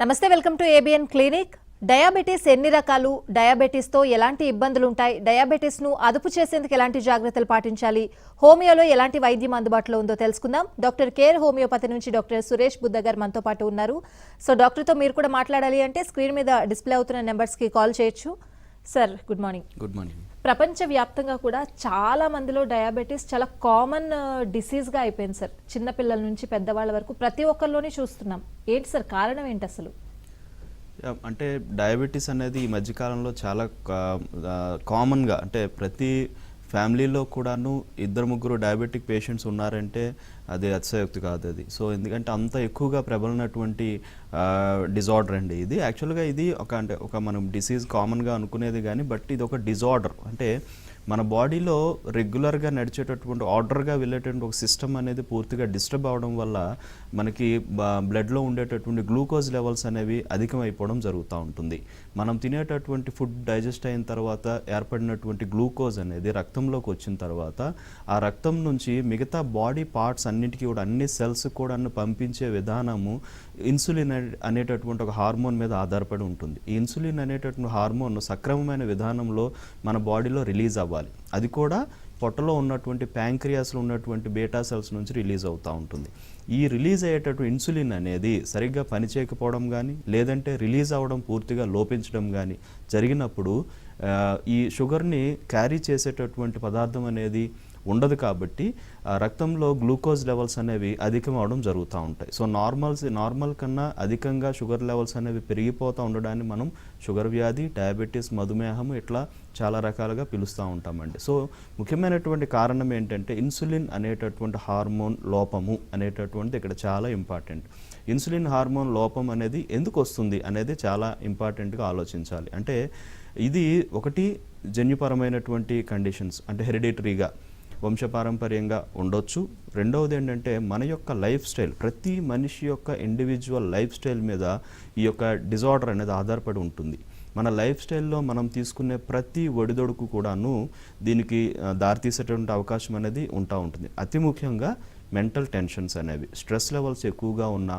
నమస్తే, welcome to ABN clinic. Diabetes ఎన్ని రకాలు, డయాబెటీస్తో ఎలాంటి ఇబ్బందులు ఉంటాయి, డయాబెటీస్ను అదుపు చేసేందుకు ఎలాంటి జాగ్రత్తలు పాటించాలి, హోమియోలో ఎలాంటి వైద్యం అందుబాటులో ఉందో తెలుసుకుందాం. డాక్టర్ కేర్ హోమియోపతి నుంచి డాక్టర్ సురేష్ బుద్ధ గారు మనతో పాటు ఉన్నారు. సో డాక్టర్తో మీరు కూడా మాట్లాడాలి అంటే స్క్రీన్ మీద డిస్ప్లే అవుతున్న నెంబర్స్కి కాల్ చేయొచ్చు. Sir, good morning. Good morning. ప్రపంచవ్యాప్తంగా కూడా చాలా మందిలో డయాబెటీస్ చాలా కామన్ డిసీజ్గా అయిపోయింది సార్. చిన్నపిల్లల నుంచి పెద్దవాళ్ళ వరకు ప్రతి ఒక్కరిలోనే చూస్తున్నాం. ఏంటి సార్ కారణం ఏంటి అసలు? అంటే డయాబెటీస్ అనేది ఈ మధ్యకాలంలో చాలా కామన్గా, అంటే ప్రతి ఫ్యామిలీలో కూడాను ఇద్దరు ముగ్గురు డయాబెటిక్ పేషెంట్స్ ఉన్నారంటే అది అతిశయోక్తి కాదు అది. సో ఎందుకంటే అంత ఎక్కువగా ప్రబలినటువంటి డిజార్డర్ అండి ఇది. యాక్చువల్గా ఇది ఒక మనం డిసీజ్ కామన్గా అనుకునేది కానీ, బట్ ఇది ఒక డిజార్డర్. అంటే మన బాడీలో రెగ్యులర్గా నడిచేటటువంటి ఆర్డర్గా వెళ్ళేటటువంటి ఒక సిస్టమ్ అనేది పూర్తిగా డిస్టర్బ్ అవడం వల్ల మనకి బ్లడ్లో ఉండేటటువంటి గ్లూకోజ్ లెవెల్స్ అనేవి అధికమైపోవడం జరుగుతూ ఉంటుంది. మనం తినేటటువంటి ఫుడ్ డైజెస్ట్ అయిన తర్వాత ఏర్పడినటువంటి గ్లూకోజ్ అనేది రక్తంలోకి వచ్చిన తర్వాత ఆ రక్తం నుంచి మిగతా బాడీ పార్ట్స్ అన్నిటికీ కూడా, అన్ని సెల్స్ కూడా పంపించే విధానము ఇన్సులిన్ అనేటటువంటి ఒక హార్మోన్ మీద ఆధారపడి ఉంటుంది. ఈ ఇన్సులిన్ అనేటటువంటి హార్మోన్ సక్రమమైన విధానంలో మన బాడీలో రిలీజ్ అవ్వాలి. అది కూడా పొట్టలో ఉన్నటువంటి ప్యాంక్రియాస్లో ఉన్నటువంటి బీటా సెల్స్ నుంచి రిలీజ్ అవుతూ ఉంటుంది. ఈ రిలీజ్ అయ్యేటటువంటి ఇన్సులిన్ అనేది సరిగ్గా పనిచేయకపోవడం కానీ, లేదంటే రిలీజ్ అవ్వడం పూర్తిగా లోపించడం కానీ జరిగినప్పుడు ఈ షుగర్ని క్యారీ చేసేటటువంటి పదార్థం అనేది ఉండదు. కాబట్టి రక్తంలో గ్లూకోజ్ లెవెల్స్ అనేవి అధికం అవడం జరుగుతూ ఉంటాయి. సో నార్మల్ కన్నా అధికంగా షుగర్ లెవెల్స్ అనేవి పెరిగిపోతూ ఉండడాన్ని మనం షుగర్ వ్యాధి, డయాబెటీస్, మధుమేహం ఇట్లా చాలా రకాలుగా పిలుస్తూ ఉంటామండి. సో ముఖ్యమైనటువంటి కారణం ఏంటంటే ఇన్సులిన్ అనేటటువంటి హార్మోన్ లోపము అనేటటువంటిది ఇక్కడ చాలా ఇంపార్టెంట్. ఇన్సులిన్ హార్మోన్ లోపం అనేది ఎందుకు వస్తుంది అనేది చాలా ఇంపార్టెంట్గా ఆలోచించాలి. అంటే ఇది ఒకటి జన్యుపరమైనటువంటి కండిషన్స్, అంటే హెరిడిటరీగా వంశపారంపర్యంగా ఉండొచ్చు. రెండవది ఏంటంటే మన యొక్క లైఫ్ స్టైల్, ప్రతి మనిషి యొక్క ఇండివిజువల్ లైఫ్ స్టైల్ మీద ఈ యొక్క డిజార్డర్ అనేది ఆధారపడి ఉంటుంది. మన లైఫ్ స్టైల్లో మనం తీసుకునే ప్రతి ఒడిదొడుకు కూడాను దీనికి దారితీసేటువంటి అవకాశం అనేది ఉంటుంది. అతి ముఖ్యంగా మెంటల్ టెన్షన్స్ అనేవి, స్ట్రెస్ లెవెల్స్ ఎక్కువగా ఉన్న,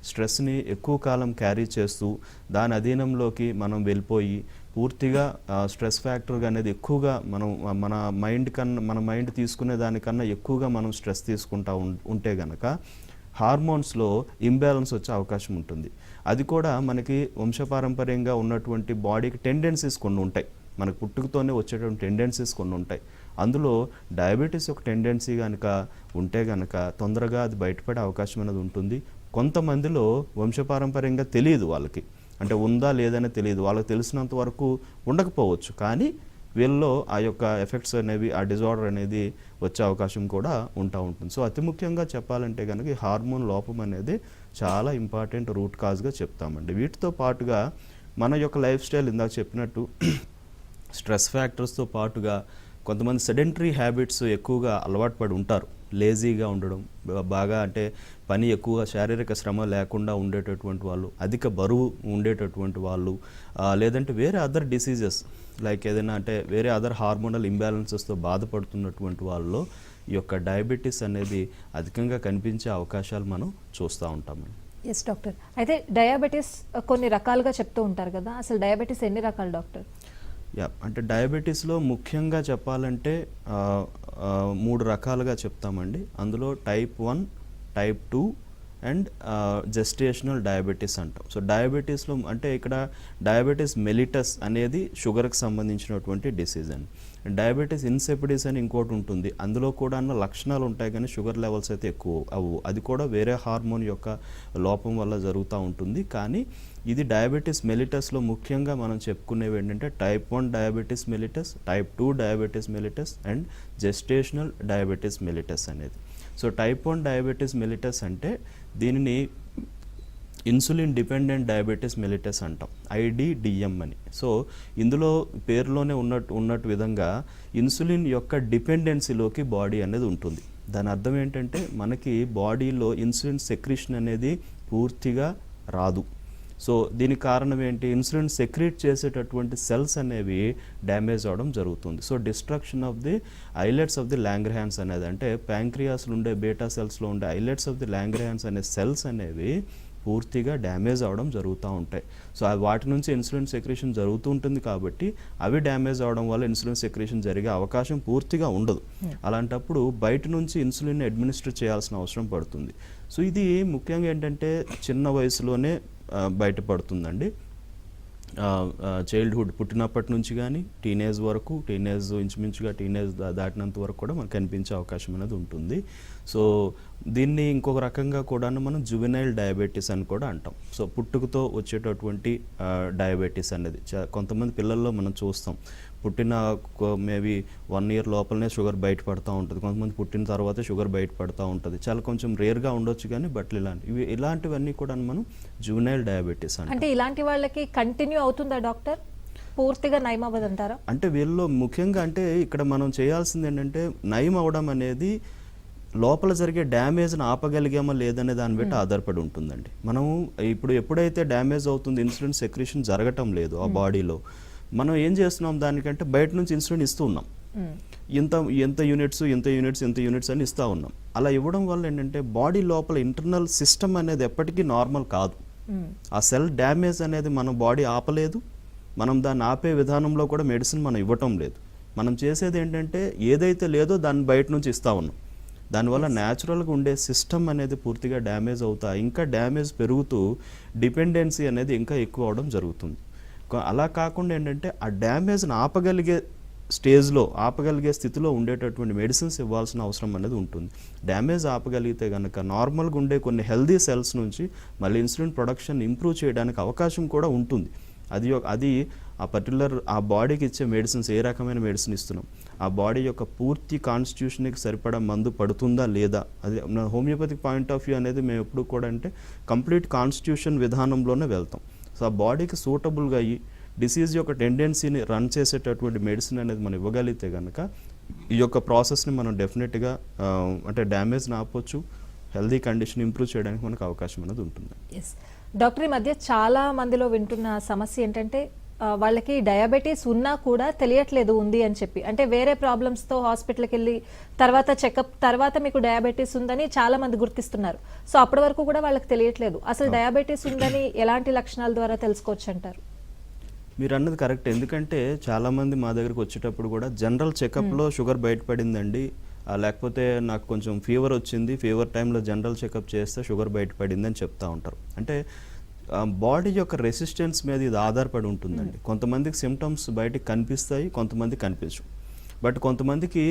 స్ట్రెస్ని ఎక్కువ కాలం క్యారీ చేస్తూ దాని అధీనంలోకి మనం వెళ్ళిపోయి పూర్తిగా స్ట్రెస్ ఫ్యాక్టర్ అనేది ఎక్కువగా మన మైండ్ తీసుకునే దానికన్నా ఎక్కువగా మనం స్ట్రెస్ తీసుకుంటూ ఉంటే గనక హార్మోన్స్లో ఇంబ్యాలెన్స్ వచ్చే అవకాశం ఉంటుంది. అది కూడా మనకి వంశపారంపర్యంగా ఉన్నటువంటి బాడీకి టెండెన్సీస్ కొన్ని ఉంటాయి, మనకు పుట్టుకతోనే వచ్చేటువంటి టెండెన్సీస్ కొన్ని ఉంటాయి. అందులో డయాబెటీస్ ఒక టెండెన్సీ కనుక ఉంటే కనుక తొందరగా అది బయటపడే అవకాశం అనేది ఉంటుంది. కొంతమందిలో వంశపారంపర్యంగా తెలియదు, వాళ్ళకి అంటే ఉందా లేదని తెలియదు, వాళ్ళకి తెలిసినంత వరకు ఉండకపోవచ్చు, కానీ వీళ్ళలో ఆ యొక్క ఎఫెక్ట్స్ అనేవి, ఆ డిజార్డర్ అనేది వచ్చే అవకాశం కూడా ఉంటుంది. సో అతి ముఖ్యంగా చెప్పాలంటే కనుక ఈ హార్మోన్ లోపం అనేది చాలా ఇంపార్టెంట్ రూట్ కాజ్గా చెప్తామండి. వీటితో పాటుగా మన యొక్క లైఫ్ స్టైల్ ఇందాక చెప్పినట్టు స్ట్రెస్ ఫ్యాక్టర్స్తో పాటుగా కొంతమంది సెడెంటరీ హ్యాబిట్స్ ఎక్కువగా అలవాటు పడి ఉంటారు. లేజీగా ఉండడం, బాగా అంటే పని ఎక్కువగా శారీరక శ్రమ లేకుండా ఉండేటటువంటి వాళ్ళు, అధిక బరువు ఉండేటటువంటి వాళ్ళు, లేదంటే వేరే అదర్ డిసీజెస్ లైక్ ఏదైనా అంటే వేరే అదర్ హార్మోనల్ ఇంబ్యాలెన్సెస్తో బాధపడుతున్నటువంటి వాళ్ళలో ఈ యొక్క డయాబెటీస్ అనేది అధికంగా కనిపించే అవకాశాలు మనం చూస్తూ ఉంటామండి. Yes doctor. అయితే డయాబెటీస్ కొన్ని రకాలుగా చెప్తూ ఉంటారు కదా, అసలు డయాబెటీస్ ఎన్ని రకాలు డాక్టర్? అంటే డయాబెటీస్లో ముఖ్యంగా చెప్పాలంటే 3 రకాలుగా చెప్తామండి. అందులో type 1, type 2 and gestational diabetes అంటాం. సో డయాబెటీస్లో అంటే ఇక్కడ డయాబెటీస్ మెలిటస్ అనేది షుగర్కి సంబంధించినటువంటి డిసీజ్ అండి. డయాబెటీస్ ఇన్సిపిడిస్ అని ఇంకోటి ఉంటుంది, అందులో కూడా లక్షణాలు ఉంటాయి కానీ షుగర్ లెవెల్స్ అయితే ఎక్కువ అవ్వు. అది కూడా వేరే హార్మోన్ యొక్క లోపం వల్ల జరుగుతూ ఉంటుంది. కానీ ఇది డయాబెటీస్ మెలిటస్లో ముఖ్యంగా మనం చెప్పుకునేవి ఏంటంటే type 1 diabetes mellitus, type 2 diabetes mellitus and gestational diabetes mellitus అనేది. సో టైప్ 1 డయాబెటీస్ మెలిటస్ అంటే దీనిని ఇన్సులిన్ డిపెండెంట్ డయాబెటీస్ మెలిటస్ అంటాం, IDDM అని. సో ఇందులో పేరులోనే ఉన్నట్టు విధంగా ఇన్సులిన్ యొక్క డిపెండెన్సీలోకి బాడీ అనేది ఉంటుంది. దాని అర్థం ఏంటంటే మనకి బాడీలో ఇన్సులిన్ సెక్రీషన్ అనేది పూర్తిగా రాదు. సో దీనికి కారణం ఏంటి? ఇన్సులిన్ సెక్రీట్ చేసేటటువంటి సెల్స్ అనేవి డ్యామేజ్ అవడం జరుగుతుంది. So destruction of the islets of ది లాంగ్ర్హాన్స్ అనేది, అంటే ప్యాంక్రియాస్లో ఉండే బీటా సెల్స్లో ఉండే ఐలెట్స్ ఆఫ్ ది లాంగ్ర్హాన్స్ అనే సెల్స్ అనేవి పూర్తిగా డ్యామేజ్ అవడం జరుగుతూ ఉంటాయి. సో వాటి నుంచి ఇన్సులిన్ సెక్రేషన్ జరుగుతూ ఉంటుంది కాబట్టి అవి డ్యామేజ్ అవడం వల్ల ఇన్సులిన్ సెక్రేషన్ జరిగే అవకాశం పూర్తిగా ఉండదు. అలాంటప్పుడు బయట నుంచి ఇన్సులిన్ అడ్మినిస్టర్ చేయాల్సిన అవసరం పడుతుంది. సో ఇది ముఖ్యంగా ఏంటంటే చిన్న వయసులోనే బయటపడుతుందండి. చైల్డ్హుడ్ పుట్టినప్పటి నుంచి కానీ టీనేజ్ ఇంచుమించుగా టీనేజ్ దాటినంత వరకు కూడా మనకు కనిపించే అవకాశం అనేది ఉంటుంది. సో దీన్ని ఇంకొక రకంగా కూడా మనం జువెనైల్ డయాబెటీస్ అని కూడా అంటాం. సో పుట్టుకతో వచ్చేటటువంటి డయాబెటీస్ అనేది కొంతమంది పిల్లల్లో మనం చూస్తాం. పుట్టిన మేబీ 1 year లోపలనే షుగర్ బయటపడుతూ ఉంటుంది. కొంతమంది పుట్టిన తర్వాత షుగర్ బయటపడుతూ ఉంటుంది. చాలా కొంచెం రేర్గా ఉండొచ్చు కానీ బట్ ఇలాంటివన్నీ కూడా మనం జువెనైల్ డయాబెటీస్ అంటే ఇలాంటి వాళ్ళకి కంటిన్యూ అవుతుందా డాక్టర్? పూర్తిగా నయం అవ్వదంటారా? అంటే వీళ్ళలో ముఖ్యంగా అంటే ఇక్కడ మనం చేయాల్సింది ఏంటంటే నయం అవ్వడం అనేది లోపల జరిగే డ్యామేజ్ని ఆపగలిగామా లేదనే దాన్ని బట్టి ఆధారపడి ఉంటుందండి. మనం ఇప్పుడు ఎప్పుడైతే డ్యామేజ్ అవుతుంది, ఇన్సులిన్ సెక్రేషన్ జరగటం లేదు ఆ బాడీలో, మనం ఏం చేస్తున్నాం దానికంటే బయట నుంచి ఇన్సులిన్ ఇస్తూ ఉన్నాం. ఎంత యూనిట్స్ అని ఇస్తూ ఉన్నాం. అలా ఇవ్వడం వల్ల ఏంటంటే బాడీ లోపల ఇంటర్నల్ సిస్టమ్ అనేది ఎప్పటికీ నార్మల్ కాదు. ఆ సెల్ డ్యామేజ్ అనేది మన బాడీ ఆపలేదు. మనం దాన్ని ఆపే విధానంలో కూడా మెడిసిన్ మనం ఇవ్వటం లేదు. మనం చేసేది ఏంటంటే ఏదైతే లేదో దాన్ని బయట నుంచి ఇస్తూ ఉన్నాం. దానివల్ల న్యాచురల్గా ఉండే సిస్టమ్ అనేది పూర్తిగా డ్యామేజ్ అవుతా, ఇంకా డ్యామేజ్ పెరుగుతూ డిపెండెన్సీ అనేది ఇంకా ఎక్కువ అవడం జరుగుతుంది. అలా కాకుండా ఏంటంటే ఆ డ్యామేజ్ని ఆపగలిగే స్థితిలో ఉండేటటువంటి మెడిసిన్స్ ఇవ్వాల్సిన అవసరం అనేది ఉంటుంది. డ్యామేజ్ ఆపగలిగితే కనుక నార్మల్గా ఉండే కొన్ని హెల్దీ సెల్స్ నుంచి మళ్ళీ ఇన్సులిన్ ప్రొడక్షన్ ఇంప్రూవ్ చేయడానికి అవకాశం కూడా ఉంటుంది. అది ఆ పర్టికులర్ ఆ బాడీకి ఇచ్చే మెడిసిన్స్ ఏ రకమైన మెడిసిన్ ఇస్తున్నాం, ఆ బాడీ యొక్క పూర్తి కాన్స్టిట్యూషన్కి సరిపడా మందు పడుతుందా లేదా, అది హోమియోపతిక్ పాయింట్ ఆఫ్ వ్యూ అనేది మేము ఎప్పుడు కూడా అంటే కంప్లీట్ కాన్స్టిట్యూషన్ విధానంలోనే వెళ్తాం. సో ఆ బాడీకి సూటబుల్గా అయ్యి డిసీజ్ యొక్క టెండెన్సీని రన్ చేసేటటువంటి మెడిసిన్ అనేది మనం ఇవ్వగలిగితే కనుక ఈ యొక్క ప్రాసెస్ని మనం డెఫినెట్గా అంటే డ్యామేజ్ని ఆపొచ్చు, హెల్దీ కండిషన్ ఇంప్రూవ్ చేయడానికి మనకు అవకాశం అనేది ఉంటుంది. డాక్టర్, ఈ మధ్య చాలా మందిలో వింటున్న సమస్య ఏంటంటే వాళ్ళకి డయాబెటీస్ ఉన్నా కూడా తెలియట్లేదు ఉంది అని చెప్పి, అంటే వేరే ప్రాబ్లమ్స్తో హాస్పిటల్కి వెళ్ళి తర్వాత చెకప్ తర్వాత మీకు డయాబెటీస్ ఉందని చాలా మంది గుర్తిస్తున్నారు. సో అప్పటి వరకు కూడా వాళ్ళకి తెలియట్లేదు. అసలు డయాబెటీస్ ఉందని ఎలాంటి లక్షణాల ద్వారా తెలుసుకోవచ్చు అంటారు? మీరు అన్నది కరెక్ట్. ఎందుకంటే చాలామంది మా దగ్గరికి వచ్చేటప్పుడు కూడా జనరల్ చెకప్లో షుగర్ బయటపడిందండి, లేకపోతే నాకు కొంచెం ఫీవర్ వచ్చింది, ఫీవర్ టైంలో జనరల్ చెకప్ చేస్తే షుగర్ బయటపడింది అని చెప్తూ ఉంటారు. అంటే బాడీ యొక్క రెసిస్టెన్స్ మీద ఇది ఆధారపడి ఉంటుందండి. కొంతమందికి సిమ్టమ్స్ బయటికి కనిపిస్తాయి, కొంతమంది కనిపించవు. బట్ కొంతమందికి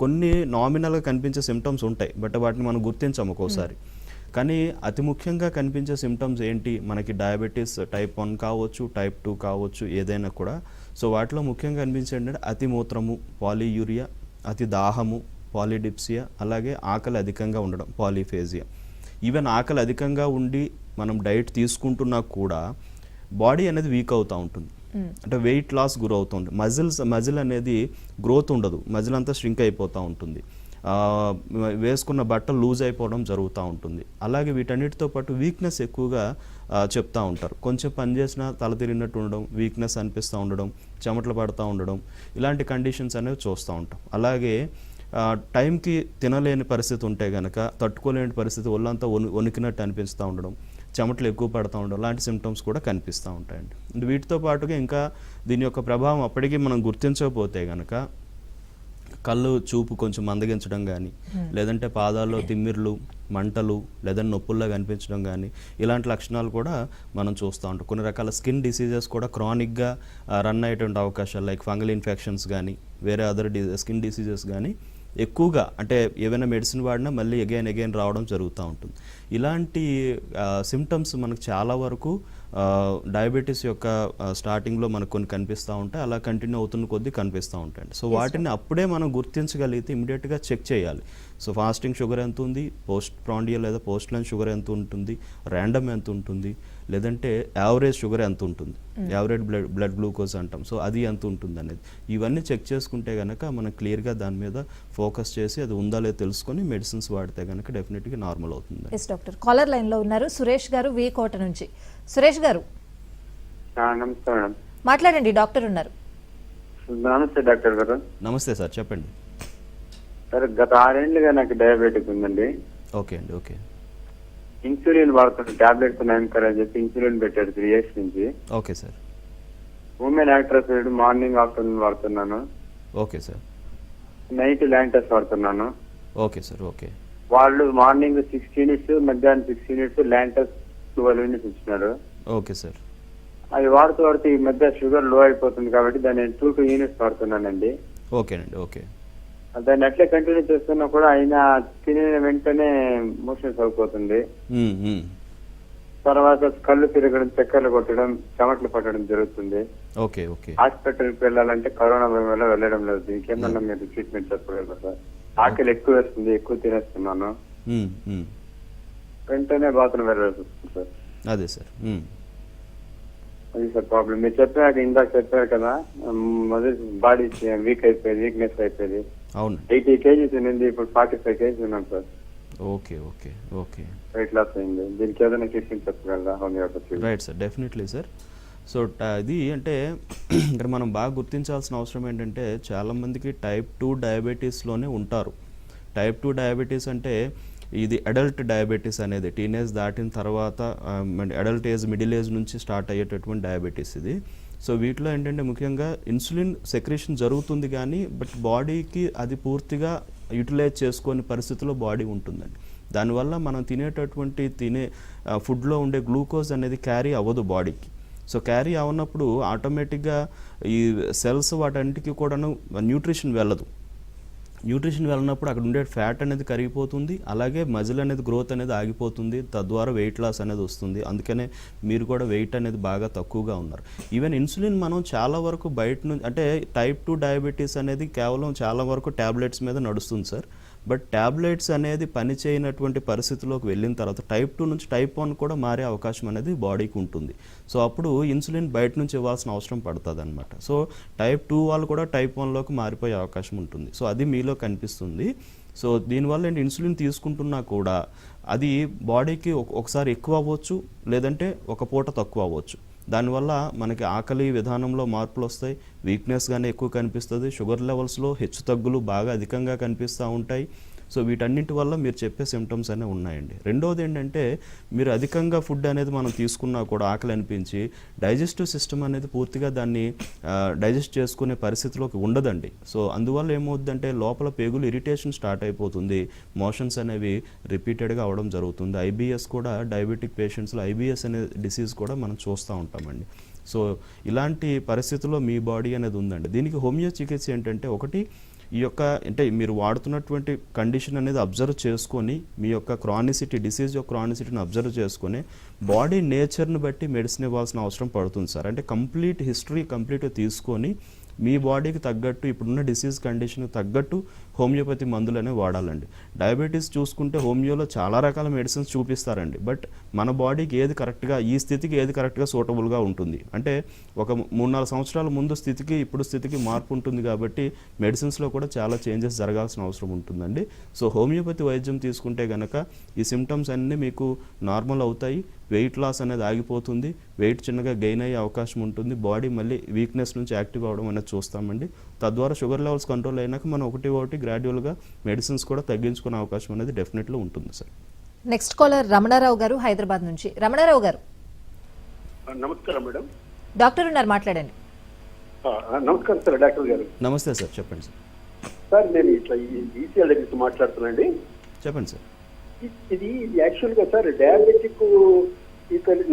కొన్ని నామినల్గా కనిపించే సిమ్టమ్స్ ఉంటాయి, బట్ వాటిని మనం గుర్తించాము ఒక్కోసారి. కానీ అతి ముఖ్యంగా కనిపించే సిమ్టమ్స్ ఏంటి, మనకి డయాబెటీస్ టైప్ 1 కావచ్చు, టైప్ 2 కావచ్చు, ఏదైనా కూడా. సో వాటిలో ముఖ్యంగా కనిపించేది ఏంటంటే అతి మూత్రము, పాలీయూరియా, అతి దాహము, పాలిడిప్సియా, అలాగే ఆకలి అధికంగా ఉండడం, పాలీఫేజియా. ఈవెన్ ఆకలి అధికంగా ఉండి మనం డైట్ తీసుకుంటున్నా కూడా బాడీ అనేది వీక్ అవుతూ ఉంటుంది. అంటే వెయిట్ లాస్ గురవుతుంది. మజిల్ అనేది గ్రోత్ ఉండదు, మజిల్ అంతా స్ట్రింక్ అయిపోతూ ఉంటుంది. వేసుకున్న బట్టలు లూజ్ అయిపోవడం జరుగుతూ ఉంటుంది. అలాగే వీటన్నిటితో పాటు వీక్నెస్ ఎక్కువగా చెప్తూ ఉంటారు. కొంచెం పని చేసినా తల తిరిగినట్టు ఉండడం, వీక్నెస్ అనిపిస్తూ ఉండడం, చెమటలు పడుతూ ఉండడం, ఇలాంటి కండిషన్స్ అనేవి చూస్తూ ఉంటాం. అలాగే టైంకి తినలేని పరిస్థితి ఉంటే కనుక, తట్టుకోలేని పరిస్థితి, ఒళ్ళంతా వణికినట్టు అనిపిస్తూ ఉండడం, చెమటలు ఎక్కువ పడుతూ ఉండడం, లాంటి సిమ్టమ్స్ కూడా కనిపిస్తూ ఉంటాయండి. అంటే వీటితో పాటుగా ఇంకా దీని యొక్క ప్రభావం అప్పటికీ మనం గుర్తించకపోతే కనుక కళ్ళు చూపు కొంచెం మందగించడం కానీ, లేదంటే పాదాల్లో తిమ్మిర్లు, మంటలు, లేదంటే నొప్పుల్లా కనిపించడం కానీ, ఇలాంటి లక్షణాలు కూడా మనం చూస్తూ ఉంటాం. కొన్ని రకాల స్కిన్ డిసీజెస్ కూడా క్రానిక్గా రన్ అయ్యేటువంటి అవకాశాలు, లైక్ ఫంగల్ ఇన్ఫెక్షన్స్ కానీ, వేరే అదర్ స్కిన్ డిసీజెస్ కానీ ఎక్కువగా, అంటే ఏవైనా మెడిసిన్ వాడినా మళ్ళీ అగైన్ రావడం జరుగుతూ ఉంటుంది. ఇలాంటి సిమ్టమ్స్ మనకు చాలా వరకు డయాబెటీస్ యొక్క స్టార్టింగ్లో మనకు కొన్ని కనిపిస్తూ ఉంటాయి, అలా కంటిన్యూ అవుతున్న కొద్దీ కనిపిస్తూ ఉంటాయండి. సో వాటిని అప్పుడే మనం గుర్తించగలిగితే ఇమీడియట్గా చెక్ చేయాలి. సో ఫాస్టింగ్ షుగర్ ఎంత ఉంది, పోస్ట్ ప్రాండియల్ లేదా పోస్ట్ లైన్ షుగర్ ఎంత ఉంటుంది, ర్యాండమ్ ఎంత ఉంటుంది, లేదంటే యావరేజ్ షుగర్ ఎంత ఉంటుంది, యావరేజ్ బ్లడ్ గ్లూకోజ్ అంటాం. సో అది ఎంత ఉంటుంది అనేది ఇవన్నీ చెక్ చేసుకుంటే కనుక మనం క్లియర్గా దాని మీద ఫోకస్ చేసి అది ఉందా లేదో తెలుసుకొని మెడిసిన్స్ వాడితే కనుక డెఫినెట్గా నార్మల్ అవుతుంది. డాక్టర్, కాలర్ లైన్లో ఉన్నారు సురేష్ గారు, వి కోట నుంచి. సురేష్ గారు నమస్తే మేడం. మాట్లాడండి, డాక్టర్ ఉన్నారు. నమస్తే డాక్టర్ గారు. నమస్తే సార్, చెప్పండి. సార్, గత 6 ఏళ్ళుగా నాకు డయాబెటిక్ ఉందండి. ఓకే అండి, ఓకే. ఇన్సులిన్ వాడుతున్నాను, టాబ్లెట్స్ నాయనకర్ అని చెప్పి ఇన్సులిన్ పెట్టాడు 3 years నుంచి. Okay sir. Human Actrapid morning afternoon వాడుతున్నాను. Okay sir. నైట్ ల్యాంటస్ వాడుతున్నాను. Okay sir. ఓకే. వాళ్ళు మార్నింగ్ 6 units, మధ్యాహ్నం 6 units, ల్యాంటస్ 12 units ఇచ్చినారు. Okay sir. అది వాడుతూ ఈ మధ్య షుగర్ లో అయిపోతుంది కాబట్టి దాన్ని 2 units వాడుతున్నానండి. ఓకేనండి. ఓకే. దాన్ని అట్లే కంటిన్యూ చేస్తున్నా కూడా అయినా తినిన వెంటనే మోషన్స్ అయిపోతుంది. తర్వాత కళ్ళు తిరగడం, చక్కర్లు కొట్టడం, చెమటలు పట్టడం జరుగుతుంది. ఓకే. ఓకే. హాస్పిటల్కి వెళ్ళాలంటే కరోనా భయం వల్ల వెళ్ళడం లేదు. దీనికేమన్నా మీరు ట్రీట్మెంట్ చెప్పగలరా సార్? ఆకలి ఎక్కువ వేస్తుంది, ఎక్కువ తినేస్తున్నాను, వెంటనే బాత్రూమ్ వెళ్ళాల్సి వస్తుంది సార్. అదే సార్. అది సార్ ప్రాబ్లం. మీరు చెప్పాక ఇందాక చెప్పారు కదా, బాడీ వీక్నెస్ అయిపోయింది. అవును. 80 kgs ఉంది, ఇప్పుడు 45 kgs ఉన్నాను sir. Okay. Okay. Okay. Weight loss అయింది. దీనికి ఏదైనా ట్రీట్మెంట్ చెప్పగలరా homeopathy? Right sir, definitely sir. So ఇది అంటే ఇక్కడ మనం బాగా గుర్తించాల్సిన అవసరం ఏంటంటే చాలామందికి టైప్ 2 డయాబెటీస్లోనే ఉంటారు. టైప్ 2 డయాబెటీస్ అంటే ఇది అడల్ట్ డయాబెటీస్ అనేది టీనేజ్ దాటిన తర్వాత అడల్ట్ ఏజ్, మిడిల్ ఏజ్ నుంచి స్టార్ట్ అయ్యేటటువంటి డయాబెటీస్ ఇది. సో వీటిలో ఏంటంటే ముఖ్యంగా ఇన్సులిన్ సెక్రేషన్ జరుగుతుంది కానీ బట్ బాడీకి అది పూర్తిగా యూటిలైజ్ చేసుకునే పరిస్థితిలో బాడీ ఉంటుందండి. దానివల్ల మనం తినే ఫుడ్లో ఉండే గ్లూకోజ్ అనేది క్యారీ అవ్వదు బాడీకి. సో క్యారీ అవనప్పుడు ఆటోమేటిక్గా ఈ సెల్స్ వాటన్నిటికీ కూడాను న్యూట్రిషన్ వెళ్ళదు. న్యూట్రిషన్ వెళ్ళినప్పుడు అక్కడ ఉండే ఫ్యాట్ అనేది కరిగిపోతుంది, అలాగే మజిల్ అనేది గ్రోత్ అనేది ఆగిపోతుంది, తద్వారా వెయిట్ లాస్ అనేది వస్తుంది. అందుకనే మీరు కూడా వెయిట్ అనేది బాగా తక్కువగా ఉన్నారు. ఈవెన్ ఇన్సులిన్ మనం చాలా వరకు బయట నుంచి అంటే టైప్ 2 డయాబెటీస్ అనేది కేవలం చాలా వరకు ట్యాబ్లెట్స్ మీద నడుస్తుంది సార్. బట్ ట్యాబ్లెట్స్ అనేది పనిచేయనటువంటి పరిస్థితిలోకి వెళ్ళిన తర్వాత టైప్ 2 నుంచి టైప్ 1 కూడా మారే అవకాశం అనేది బాడీకి ఉంటుంది. సో అప్పుడు ఇన్సులిన్ బయట నుంచి ఇవ్వాల్సిన అవసరం పడుతుంది అనమాట. సో టైప్ 2 వాళ్ళు కూడా టైప్ 1లోకి మారిపోయే అవకాశం ఉంటుంది. సో అది మీలో కనిపిస్తుంది. సో దీనివల్ల ఏంటి, ఇన్సులిన్ తీసుకుంటున్నా కూడా అది బాడీకి ఒకసారి ఎక్కువ అవ్వచ్చు, లేదంటే ఒక పూట తక్కువ అవ్వచ్చు. దానివల్ల మనకి ఆకలి విధానంలో మార్పులు వస్తాయి, వీక్నెస్ కానీ ఎక్కువ కనిపిస్తుంది, షుగర్ లెవెల్స్లో హెచ్చు తగ్గులు బాగా అధికంగా కనిపిస్తూ ఉంటాయి. సో వీటన్నింటి వల్ల మీరు చెప్పే సిమ్టమ్స్ అనేవి ఉన్నాయండి. రెండోది ఏంటంటే మీరు అధికంగా ఫుడ్ అనేది మనం తీసుకున్నా కూడా ఆకలి అనిపించి డైజెస్టివ్ సిస్టమ్ అనేది పూర్తిగా దాన్ని డైజెస్ట్ చేసుకునే పరిస్థితిలోకి ఉండదండి. సో అందువల్ల ఏమవుతుందంటే లోపల పేగులు ఇరిటేషన్ స్టార్ట్ అయిపోతుంది, మోషన్స్ అనేవి రిపీటెడ్గా అవడం జరుగుతుంది. ఐబిఎస్ కూడా డయాబెటిక్ పేషెంట్స్లో ఐబిఎస్ అనే డిసీజ్ కూడా మనం చూస్తూ ఉంటామండి. సో ఇలాంటి పరిస్థితుల్లో మీ బాడీ అనేది ఉందండి. దీనికి హోమియో చికిత్స ఏంటంటే ఒకటి ఈ యొక్క అంటే మీరు వాడుతున్నటువంటి కండిషన్ అనేది అబ్జర్వ్ చేసుకొని మీ యొక్క క్రానిసిటీ, డిసీజ్ యొక్క క్రానిసిటీని అబ్జర్వ్ చేసుకొని బాడీ నేచర్ని బట్టి మెడిసిన్ ఇవ్వాల్సిన అవసరం పడుతుంది సార్. అంటే కంప్లీట్ హిస్టరీ కంప్లీట్గా తీసుకొని మీ బాడీకి తగ్గట్టు ఇప్పుడున్న డిసీజ్ కండిషన్కి తగ్గట్టు హోమియోపతి మందులు అనేవి వాడాలండి. డయాబెటీస్ చూసుకుంటే హోమియోలో చాలా రకాల మెడిసిన్స్ చూపిస్తారండి. బట్ మన బాడీకి ఏది కరెక్ట్గా, ఈ స్థితికి ఏది కరెక్ట్గా సూటబుల్గా ఉంటుంది అంటే ఒక 3-4 సంవత్సరాల ముందు స్థితికి ఇప్పుడు స్థితికి మార్పు ఉంటుంది కాబట్టి మెడిసిన్స్లో కూడా చాలా చేంజెస్ జరగాల్సిన అవసరం ఉంటుందండి. సో హోమియోపతి వైద్యం తీసుకుంటే కనుక ఈ సిమ్టమ్స్ అన్నీ మీకు నార్మల్ అవుతాయి, వెయిట్ లాస్ అనేది ఆగిపోతుంది, వెయిట్ చిన్నగా గెయిన్ అయ్యే అవకాశం ఉంటుంది, బాడీ మళ్ళీ వీక్నెస్ నుంచి యాక్టివ్ అవ్వడం అనేది చూస్తామండి. తద్వారా షుగర్ లెవెల్స్ కంట్రోల్ అయినాక మనం ఒకటి గ్రాడ్యువల్గా మెడిసిన్స్ కూడా తగ్గించుకునే అవకాశం అనేది డెఫినెట్లీ ఉంటుంది సార్. నెక్స్ట్ కాలర్ రమణారావు గారు హైదరాబాద్ నుంచి. రమణారావు గారు నమస్కారం మేడం. డాక్టర్ ఉన్నారు, మాట్లాడండి. నమస్కారం సార్ డాక్టర్ గారు. నమస్తే సార్, చెప్పండి సార్. సార్ నేను ఇట్లా ఈసీఎల్ దగ్గర మాట్లాడుతున్నాండి. చెప్పండి సార్. ఇది యాక్చువల్గా సార్ డయాబెటిక్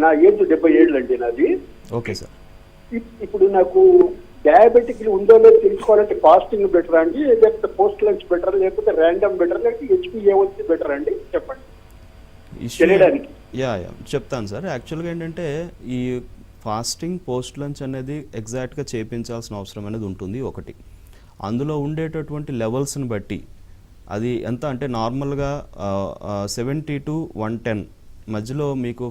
నా ఏజ్ 77 అండి నాది. Okay sir. ఇప్పుడు నాకు డయాబెటిక్ ఉందో లేదో తెలుసుకోవాలంటే ఫాస్టింగ్ బెటర్ అండి, లేకపోతే పోస్ట్ లంచ్ బెటర్, లేకపోతే ర్యాండమ్ బెటర్, లేకపోతే HbA1c బెటర్ అండి? చెప్పండి తెలియడానికి. యా చెప్తాను సార్. యాక్చువల్గా ఏంటంటే ఈ ఫాస్టింగ్, పోస్ట్ లంచ్ అనేది ఎగ్జాక్ట్గా చేయించాల్సిన అవసరం అనేది ఉంటుంది. ఒకటి అందులో ఉండేటటువంటి లెవెల్స్ని బట్టి అది ఎంత అంటే నార్మల్గా 70 to 110 మధ్యలో మీకు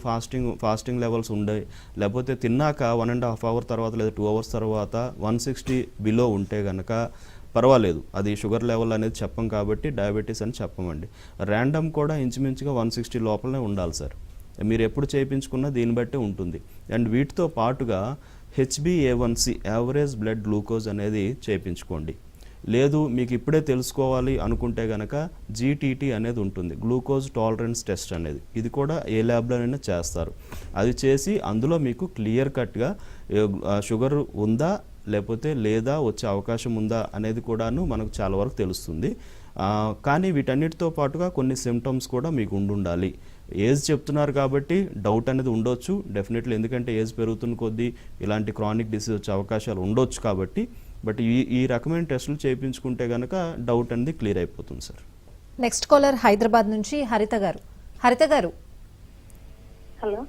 ఫాస్టింగ్ లెవెల్స్ ఉండే, లేకపోతే తిన్నాక 1.5 hour తర్వాత లేదా 2 hours తర్వాత 160 బిలో ఉంటే కనుక పర్వాలేదు, అది షుగర్ లెవెల్ అనేది చెప్పం కాబట్టి డయాబెటీస్ అని చెప్పమండి. ర్యాండమ్ కూడా ఇంచుమించుగా 160 లోపలనే ఉండాలి సార్. మీరు ఎప్పుడు చేయించుకున్నా దీన్ని బట్టే ఉంటుంది. అండ్ వీటితో పాటుగా HbA1c యావరేజ్ బ్లడ్ గ్లూకోజ్ అనేది చేయించుకోండి. లేదు మీకు ఇప్పుడే తెలుసుకోవాలి అనుకుంటే కనుక జీటీటీ అనేది ఉంటుంది, గ్లూకోజ్ టాలరెన్స్ టెస్ట్ అనేది. ఇది కూడా ఏ ల్యాబ్లోనైనా చేస్తారు. అది చేసి అందులో మీకు క్లియర్ కట్గా షుగర్ ఉందా లేకపోతే లేదా వచ్చే అవకాశం ఉందా అనేది కూడాను మనకు చాలా వరకు తెలుస్తుంది. కానీ వీటన్నిటితో పాటుగా కొన్ని సిమ్టమ్స్ కూడా మీకు ఉండాలి. ఏజ్ చెప్తున్నారు కాబట్టి డౌట్ అనేది ఉండొచ్చు డెఫినెట్లీ, ఎందుకంటే ఏజ్ పెరుగుతున్న కొద్దీ ఇలాంటి క్రానిక్ డిసీజ్ వచ్చే అవకాశాలు ఉండొచ్చు కాబట్టి. బట్ ఈ రకమైన టెస్టులు చేయించుకుంటే కనుక డౌట్ అనేది క్లియర్ అయిపోతుంది సార్. నెక్స్ట్ కాలర్ హైదరాబాద్ నుంచి హరిత గారు. హరిత గారు, హలో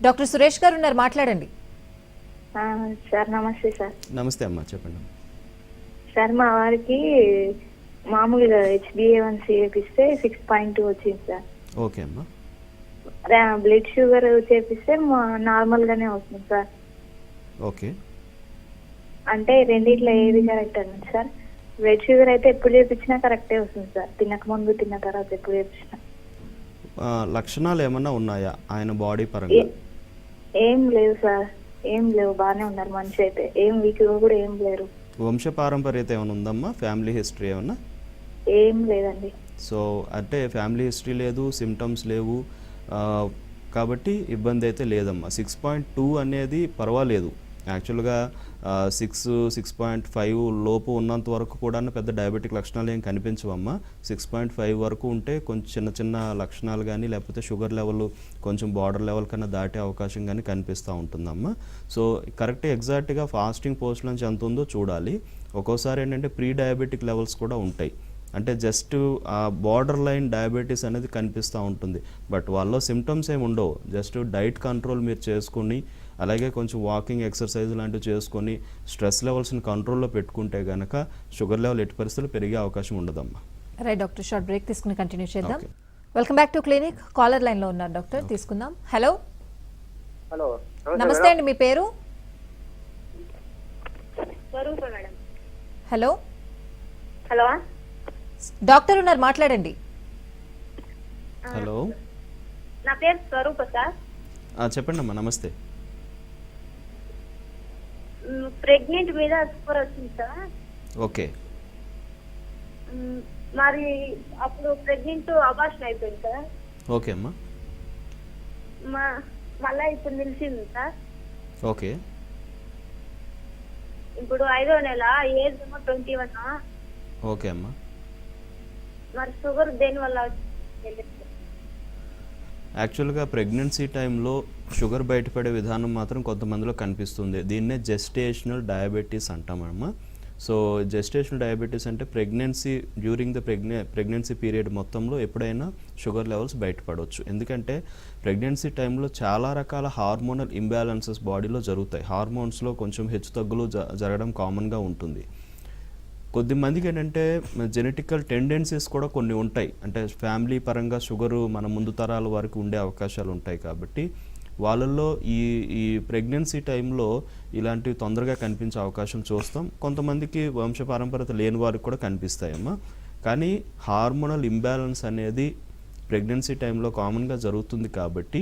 డాక్టర్ సురేష్ గారు ఉన్నారు, మాట్లాడండి. సార్ నమస్తే సార్. నమస్తే అమ్మా, చెప్పండి. సార్ మా వారికి మామూలుగా HbA1c చేపిస్తే 6.2 వచ్చింది సార్. ఓకే అమ్మా. బ్లడ్ షుగర్ చేపిస్తే నార్మల్ గానే వస్తుంది సార్. ఓకే, అంటే రెండిట్లో ఏది కరెక్ట్ అన్నది సార్? బ్లడ్ షుగర్ అయితే ఎప్పుడు చేపించినా కరెక్టే వస్తుంది సార్, తినక ముందు తిన్న తర్వాత ఎప్పుడు చేపించినా. లక్షణాలు ఏమన్నా ఉన్నాయా ఆయన బాడీ పరంగా? ఏం లేవు సార్, ఏం లేవు, బాగానే ఉన్నారు మనిషి అయితే, ఏం వీక్ కూడా ఏం లేరు. వంశపారంపర్యత ఏమైనా ఉందమ్మా? ఫ్యామిలీ హిస్టరీ ఏమన్నా? ఏం లేదండి. సో అంటే ఫ్యామిలీ హిస్టరీ లేదు, సిమ్టమ్స్ లేవు, కాబట్టి ఇబ్బంది అయితే లేదమ్మా. 6.2 అనేది పర్వాలేదు. యాక్చువల్గా 6.5 లోపు ఉన్నంత వరకు కూడా పెద్ద డయాబెటిక్ లక్షణాలు ఏం కనిపించవమ్మా. 6.5 వరకు ఉంటే కొంచెం చిన్న చిన్న లక్షణాలు కానీ లేకపోతే షుగర్ లెవెల్ కొంచెం బార్డర్ లెవెల్ కన్నా దాటే అవకాశం కానీ కనిపిస్తూ ఉంటుందమ్మా. సో కరెక్ట్ ఎగ్జాక్ట్గా ఫాస్టింగ్ పోస్ట్ నుంచి ఎంత ఉందో చూడాలి. ఒక్కోసారి ఏంటంటే ప్రీ డయాబెటిక్ లెవెల్స్ కూడా ఉంటాయి, అంటే జస్ట్ ఆ బార్డర్ లైన్ డయాబెటీస్ అనేది కనిపిస్తూ ఉంటుంది. బట్ వాళ్ళలో సిమ్టమ్స్ ఏమి ఉండవు, జస్ట్ డైట్ కంట్రోల్ మీరు చేసుకుని అలాగే కొంచెం వాకింగ్ ఎక్సర్సైజ్ లాంటివి చేసుకొని స్ట్రెస్ లెవెల్స్ని కంట్రోల్లో పెట్టుకుంటే కనుక షుగర్ లెవెల్ ఎట్టి పరిస్థితులు పెరిగే అవకాశం ఉండదమ్మా. రైట్ డాక్టర్, షార్ట్ బ్రేక్ తీసుకుని కంటిన్యూ చేద్దాం. Welcome back to clinic. Caller line లో ఉన్నారు డాక్టర్, తీసుకుందాం. హలో హలో, నమస్తే అండి, మీ పేరు? స్వరూప మేడం. హలో హలో డాక్టర్ ఉన్నారు, మాట్లాడండి. హలో, నా పేరు స్వరూప సార్. చెప్పండి అమ్మా. నమస్తే. ప్రెగ్నెంట్ మీద షుగర్ వచ్చింది సార్. ఓకే, మరి అప్పుడు ప్రెగ్నెంట్ అబార్షన్ అయిపోయింది సార్. ఓకే అమ్మా. మళ్ళా ఇప్పుడు నిలిచింది సార్. ఓకే, ఇప్పుడు 5వ నెల, ఏజ్ ఏమో 21. ఓకే అమ్మా. మరి షుగర్ దేని వల్ల? యాక్చువల్గా ప్రెగ్నెన్సీ టైంలో షుగర్ బయటపడే విధానం మాత్రం కొంతమందిలో కనిపిస్తుంది. దీన్నే జెస్టేషనల్ డయాబెటీస్ అంటామమ్మా. సో జెస్టేషనల్ డయాబెటీస్ అంటే pregnancy during the pregnancy period మొత్తంలో ఎప్పుడైనా షుగర్ లెవెల్స్ బయటపడవచ్చు. ఎందుకంటే ప్రెగ్నెన్సీ టైంలో చాలా రకాల హార్మోనల్ ఇంబ్యాలెన్సెస్ బాడీలో జరుగుతాయి. హార్మోన్స్లో కొంచెం హెచ్చుతగ్గులు జరగడం కామన్గా ఉంటుంది. కొద్దిమందికి ఏంటంటే జెనెటికల్ టెండెన్సీస్ కూడా కొన్ని ఉంటాయి, అంటే ఫ్యామిలీ పరంగా షుగరు మన ముందు తరాల వరకు ఉండే అవకాశాలు ఉంటాయి. కాబట్టి వాళ్ళల్లో ఈ ప్రెగ్నెన్సీ టైంలో ఇలాంటివి తొందరగా కనిపించే అవకాశం చూస్తాం. కొంతమందికి వంశపారంపర్యత లేని వారికి కూడా కనిపిస్తాయమ్మా. కానీ హార్మోనల్ ఇంబ్యాలెన్స్ అనేది ప్రెగ్నెన్సీ టైంలో కామన్గా జరుగుతుంది. కాబట్టి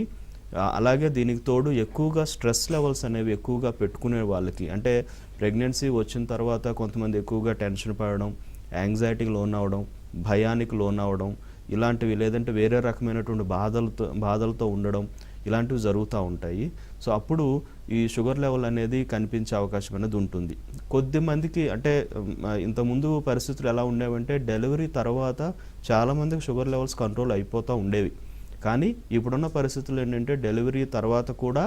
అలాగే దీనికి తోడు ఎక్కువగా స్ట్రెస్ లెవెల్స్ అనేవి ఎక్కువగా పెట్టుకునే వాళ్ళకి, అంటే ప్రెగ్నెన్సీ వచ్చిన తర్వాత కొంతమంది ఎక్కువగా టెన్షన్ పడడం, యాంగ్జైటీకి లోన్ అవ్వడం, భయానికి లోన్ అవ్వడం ఇలాంటివి, లేదంటే వేరే రకమైనటువంటి బాధలతో ఉండడం ఇలాంటివి జరుగుతూ ఉంటాయి. సో అప్పుడు ఈ షుగర్ లెవెల్ అనేది కనిపించే అవకాశం అనేది ఉంటుంది. కొద్దిమందికి అంటే ఇంతకుముందు పరిస్థితులు ఎలా ఉండేవంటే డెలివరీ తర్వాత చాలామందికి షుగర్ లెవెల్స్ కంట్రోల్ అయిపోతూ ఉండేవి. కానీ ఇప్పుడున్న పరిస్థితులు ఏంటంటే డెలివరీ తర్వాత కూడా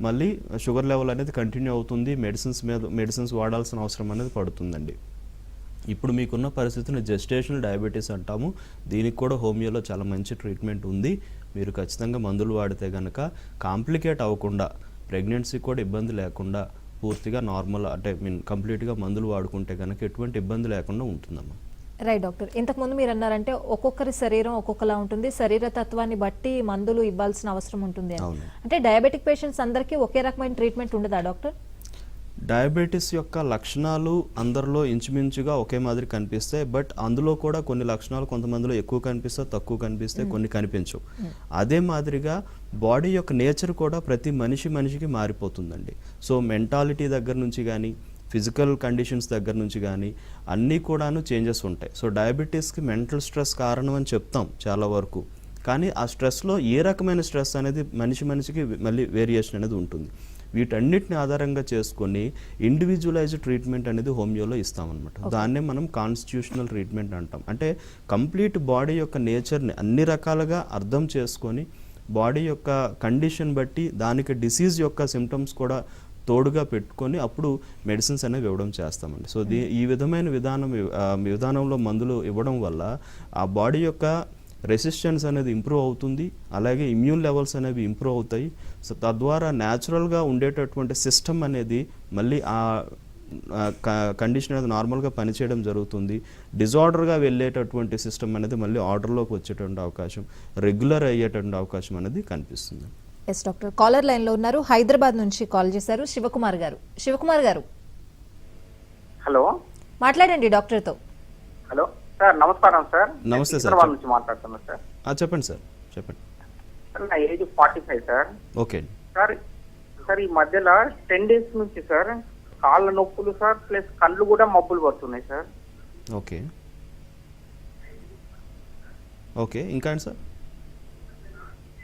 మళ్ళీ షుగర్ లెవెల్ అనేది కంటిన్యూ అవుతుంది, మెడిసిన్స్ వాడాల్సిన అవసరం అనేది పడుతుందండి. ఇప్పుడు మీకున్న పరిస్థితిని జెస్టేషనల్ డయాబెటీస్ అంటాము. దీనికి కూడా హోమియోలో చాలా మంచి ట్రీట్మెంట్ ఉంది. మీరు ఖచ్చితంగా మందులు వాడితే కనుక కాంప్లికేట్ అవ్వకుండా, ప్రెగ్నెన్సీ కూడా ఇబ్బంది లేకుండా పూర్తిగా నార్మల్ అంటే కంప్లీట్గా మందులు వాడుకుంటే కనుక ఎటువంటి ఇబ్బంది లేకుండా ఉంటుందమ్మా. రైట్ డాక్టర్, ఇంతకుముందు మీరు అన్నారంటే ఒక్కొక్కరి శరీరం ఒక్కొక్కలా ఉంటుంది, శరీర తత్వాన్ని బట్టి మందులు ఇవ్వాల్సిన అవసరం ఉంటుంది అని. అంటే డయాబెటిక్ పేషెంట్స్ అందరికీ ఒకే రకమైన ట్రీట్మెంట్ ఉండదా డాక్టర్? డయాబెటీస్ యొక్క లక్షణాలు అందరిలో ఇంచుమించుగా ఒకే మాదిరి కనిపిస్తాయి. బట్ అందులో కూడా కొన్ని లక్షణాలు కొంతమందిలో ఎక్కువ కనిపిస్తాయి, తక్కువ కనిపిస్తాయి, కొన్ని కనిపించవు. అదే మాదిరిగా బాడీ యొక్క నేచర్ కూడా ప్రతి మనిషికి మారిపోతుందండి. సో మెంటాలిటీ దగ్గర నుంచి కానీ ఫిజికల్ కండిషన్స్ దగ్గర నుంచి కానీ అన్నీ కూడాను చేంజెస్ ఉంటాయి. సో డయాబెటీస్కి మెంటల్ స్ట్రెస్ కారణం అని చెప్తాం చాలా వరకు, కానీ ఆ స్ట్రెస్లో ఏ రకమైన స్ట్రెస్ అనేది మనిషికి మళ్ళీ వేరియేషన్ అనేది ఉంటుంది. వీటన్నిటిని ఆధారంగా చేసుకొని ఇండివిజువలైజ్డ్ ట్రీట్మెంట్ అనేది హోమియోలో ఇస్తామన్నమాట. దాన్నే మనం కాన్స్టిట్యూషనల్ ట్రీట్మెంట్ అంటాం. అంటే కంప్లీట్ బాడీ యొక్క నేచర్ని అన్ని రకాలుగా అర్థం చేసుకొని బాడీ యొక్క కండిషన్ బట్టి దానికి డిసీజ్ యొక్క సిమ్టమ్స్ కూడా తోడుగా పెట్టుకొని అప్పుడు మెడిసిన్స్ అనేవి ఇవ్వడం చేస్తామండి. సో ఈ విధమైన విధానంలో మందులు ఇవ్వడం వల్ల ఆ బాడీ యొక్క రెసిస్టెన్స్ అనేది ఇంప్రూవ్ అవుతుంది, అలాగే ఇమ్యూన్ లెవెల్స్ అనేవి ఇంప్రూవ్ అవుతాయి. సో తద్వారా న్యాచురల్గా ఉండేటటువంటి సిస్టమ్ అనేది మళ్ళీ ఆ కండిషన్ అనేది నార్మల్గా పనిచేయడం జరుగుతుంది. డిజార్డర్గా వెళ్ళేటటువంటి సిస్టమ్ అనేది మళ్ళీ ఆర్డర్లోకి వచ్చేటువంటి అవకాశం, రెగ్యులర్ అయ్యేటువంటి అవకాశం అనేది కనిపిస్తుంది. ఎస్ డాక్టర్, కాలర్ లైన్లో ఉన్నారు. హైదరాబాద్ నుంచి కాల్ చేశారు శివకుమార్ గారు. శివకుమార్ గారు హలో, మాట్లాడండి డాక్టర్తో. హలో సార్, నమస్కారం సార్. నమస్తే సార్. హైదరాబాద్ నుంచి మాట్లాడుతున్నా సార్. చెప్పండి సార్, చెప్పండి. సార్ నా ఏజ్ 45 సార్. ఓకే సార్ ఈ మధ్యలో 10 days నుంచి సార్ కాళ్ళ నొప్పులు సార్, ప్లస్ కళ్ళు కూడా మబ్బులు పడుతున్నాయి సార్. ఓకే ఓకే ఇంకా అండి సార్?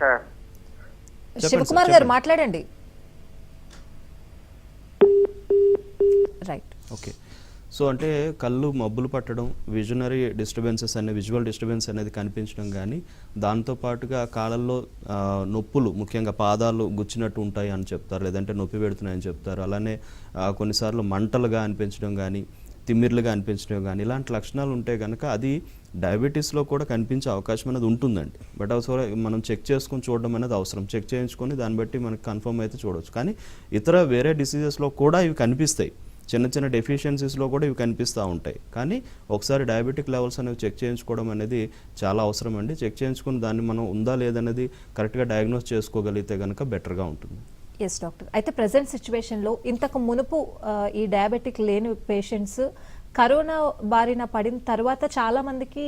సార్ శివకుమార్ గారు మాట్లాడండి. రైట్. ఓకే. సో అంటే కళ్ళు మబ్బులు పట్టడం, విజువల్ డిస్టర్బెన్స్ అనేది కనిపించడం, కానీ దాంతోపాటుగా కాళ్ళల్లో నొప్పులు, ముఖ్యంగా పాదాలు గుచ్చినట్టు ఉంటాయి అని చెప్తారు, లేదంటే నొప్పి పెడుతున్నాయని చెప్తారు. అలానే కొన్నిసార్లు మంటలుగా అనిపించడం కానీ, తిమ్మిర్లుగా అనిపించడం కానీ, ఇలాంటి లక్షణాలు ఉంటే కనుక అది డయాబెటీస్లో కూడా కనిపించే అవకాశం అనేది ఉంటుందండి. బట్ అవసరం మనం చెక్ చేసుకొని చూడడం అనేది అవసరం. చెక్ చేయించుకొని దాన్ని బట్టి మనకి కన్ఫర్మ్ అయితే చూడవచ్చు. కానీ వేరే డిసీజెస్లో కూడా ఇవి కనిపిస్తాయి, చిన్న డెఫిషియన్సీస్లో కూడా ఇవి కనిపిస్తూ ఉంటాయి. కానీ ఒకసారి డయాబెటిక్ లెవెల్స్ అనేవి చెక్ చేయించుకోవడం అనేది చాలా అవసరం అండి. చెక్ చేయించుకుని దాన్ని మనం ఉందా లేదనేది కరెక్ట్గా డయాగ్నోస్ చేసుకోగలిగితే కనుక బెటర్గా ఉంటుంది. ఎస్ డాక్టర్, అయితే ప్రజెంట్ సిచ్యువేషన్లో ఇంతకు మునుపు ఈ డయాబెటిక్ లేని పేషెంట్స్ కరోనా బారిన పడిన తర్వాత చాలా మందికి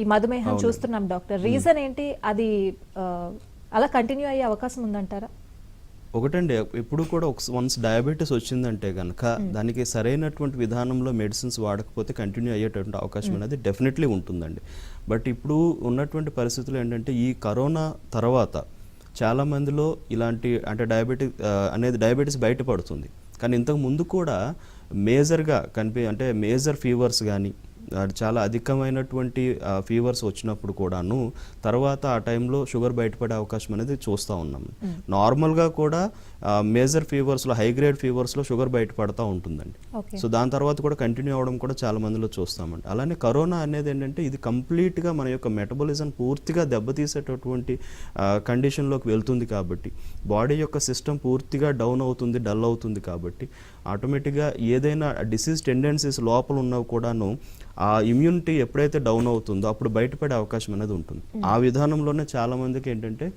ఈ మధుమేహం చూస్తున్నాం డాక్టర్. రీజన్ ఏంటి? అది అలా కంటిన్యూ అయ్యే అవకాశం ఉందంటారా? ఒకటండి, ఇప్పుడు కూడా వన్స్ డయాబెటీస్ వచ్చిందంటే కనుక దానికి సరైనటువంటి విధానంలో మెడిసిన్స్ వాడకపోతే కంటిన్యూ అయ్యేటువంటి అవకాశం అనేది డెఫినెట్లీ ఉంటుందండి. బట్ ఇప్పుడు ఉన్నటువంటి పరిస్థితులు ఏంటంటే ఈ కరోనా తర్వాత చాలా మందిలో ఇలాంటి అంటే డయాబెటీస్ బయటపడుతుంది. కానీ ఇంతకు ముందు కూడా మేజర్గా మేజర్ ఫీవర్స్ కానీ, చాలా అధికమైనటువంటి ఫీవర్స్ వచ్చినప్పుడు కూడాను తర్వాత ఆ టైంలో షుగర్ బయటపడే అవకాశం అనేది చూస్తూ ఉన్నాం. నార్మల్గా కూడా మేజర్ ఫీవర్స్లో, హై గ్రేడ్ ఫీవర్స్లో షుగర్ బయటపడతా ఉంటుందండి. సో దాని తర్వాత కూడా కంటిన్యూ అవ్వడం కూడా చాలా మందిలో చూస్తామండి. అలానే కరోనా అనేది ఏంటంటే ఇది కంప్లీట్గా మన యొక్క మెటబాలిజం పూర్తిగా దెబ్బతీసేటటువంటి కండిషన్లోకి వెళ్తుంది. కాబట్టి బాడీ యొక్క సిస్టమ్ పూర్తిగా డౌన్ అవుతుంది, డల్ అవుతుంది. కాబట్టి ఆటోమేటిక్గా ఏదైనా డిసీజ్ టెండెన్సీస్ లోపల ఉన్నవి కూడాను ఆ ఇమ్యూనిటీ ఎప్పుడైతే డౌన్ అవుతుందో అప్పుడు బయటపడే అవకాశం అనేది ఉంటుంది. ఆ విధానంలోనే చాలా మందికి ఏంటంటే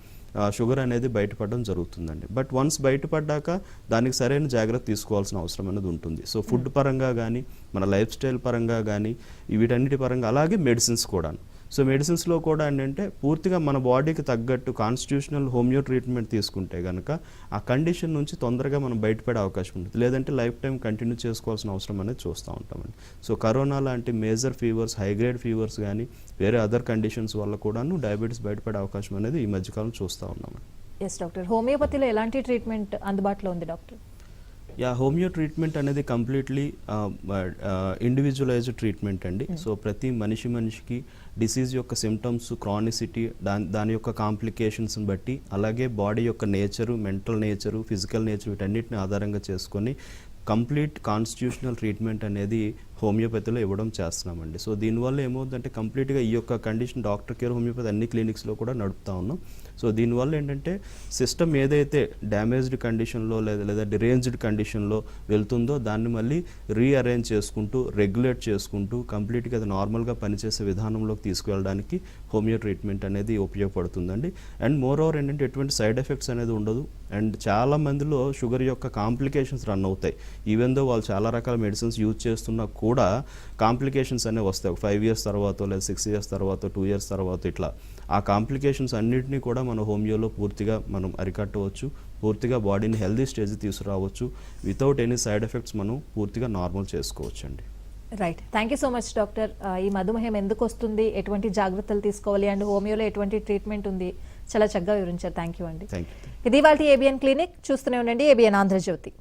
షుగర్ అనేది బయటపడడం జరుగుతుందండి. బట్ వన్స్ బయటపడ్డాక దానికి సరైన జాగ్రత్త తీసుకోవాల్సిన అవసరం అనేది ఉంటుంది. సో ఫుడ్ పరంగా కానీ, మన లైఫ్ స్టైల్ పరంగా కానీ, వీటన్నిటి పరంగా, అలాగే మెడిసిన్స్ కూడా. సో మెడిసిన్స్లో కూడా ఏంటంటే పూర్తిగా మన బాడీకి తగ్గట్టు కాన్స్టిట్యూషనల్ హోమియో ట్రీట్మెంట్ తీసుకుంటే కనుక ఆ కండిషన్ నుంచి తొందరగా మనం బయటపడే అవకాశం ఉంటుంది. లేదంటే లైఫ్ టైం కంటిన్యూ చేసుకోవాల్సిన అవసరం అనేది చూస్తూ ఉంటామండి. సో కరోనా లాంటి major fevers, high grade fevers కానీ వేరే అదర్ కండిషన్స్ వల్ల కూడాను డయాబెటీస్ బయటపడే అవకాశం అనేది ఈ మధ్యకాలం చూస్తూ ఉన్నామండి. ఎస్ డాక్టర్, హోమియోపతిలో ఎలాంటి ట్రీట్మెంట్ అందుబాటులో ఉంది డాక్టర్? హోమియో ట్రీట్మెంట్ అనేది కంప్లీట్లీ ఇండివిజువలైజ్డ్ ట్రీట్మెంట్ అండి. సో ప్రతి మనిషికి డిసీజ్ యొక్క సిమ్టమ్స్, క్రానిసిటీ, దాని యొక్క కాంప్లికేషన్స్ని బట్టి, అలాగే బాడీ యొక్క nature, mental nature, physical nature, వీటన్నిటిని ఆధారంగా చేసుకొని కంప్లీట్ కాన్స్టిట్యూషనల్ ట్రీట్మెంట్ అనేది హోమియోపతిలో ఇవ్వడం చేస్తున్నామండి. సో దీనివల్ల ఏమవుతుందంటే కంప్లీట్గా ఈ యొక్క కండిషన్ డాక్టర్ కేర్ హోమియోపతి అన్ని క్లినిక్స్లో కూడా నడుపుతా ఉన్నాం. సో దీనివల్ల ఏంటంటే సిస్టమ్ ఏదైతే డ్యామేజ్డ్ కండిషన్లో లేదా డిరేంజ్డ్ కండిషన్లో వెళ్తుందో దాన్ని మళ్ళీ రీఅరేంజ్ చేసుకుంటూ, రెగ్యులేట్ చేసుకుంటూ కంప్లీట్గా అది నార్మల్గా పనిచేసే విధానంలోకి తీసుకువెళ్ళడానికి హోమియో ట్రీట్మెంట్ అనేది ఉపయోగపడుతుందండి. అండ్ మోర్ ఓవర్ ఏంటంటే ఎటువంటి సైడ్ ఎఫెక్ట్స్ అనేది ఉండదు. అండ్ చాలా మందిలో షుగర్ యొక్క కాంప్లికేషన్స్ రన్ అవుతాయి. ఈవెన్ దో వాళ్ళు చాలా రకాల మెడిసిన్స్ యూజ్ చేస్తున్నా కూడా కాంప్లికేషన్స్ అనేవి వస్తాయి. ఒక 5 years తర్వాత లేదా 6 years తర్వాత 2 years తర్వాత ఇట్లా ఆ కాంప్లికేషన్స్ అన్నిటినీ కూడా మన హోమియోలో పూర్తిగా మనం అరికట్టవచ్చు, పూర్తిగా బాడీని హెల్దీ స్టేజ్ తీసుకురావచ్చు. వితౌట్ ఎనీ సైడ్ ఎఫెక్ట్స్ మనం పూర్తిగా నార్మల్ చేసుకోవచ్చు అండి. Right, thank you so much doctor. ఈ మధుమేహం ఎందుకు వస్తుంది, ఎటువంటి జాగ్రత్తలు తీసుకోవాలి అండ్ హోమియోలో ఎటువంటి ట్రీట్మెంట్ ఉంది, చాలా చక్కగా వివరించారు. థ్యాంక్ యూ అండి. Thank you. ఇది వాళ్ళ ఏబిఎన్ క్లినిక్. చూస్తూనే ఉండండి ఏబిఎన్ ఆంధ్రజ్యోతి.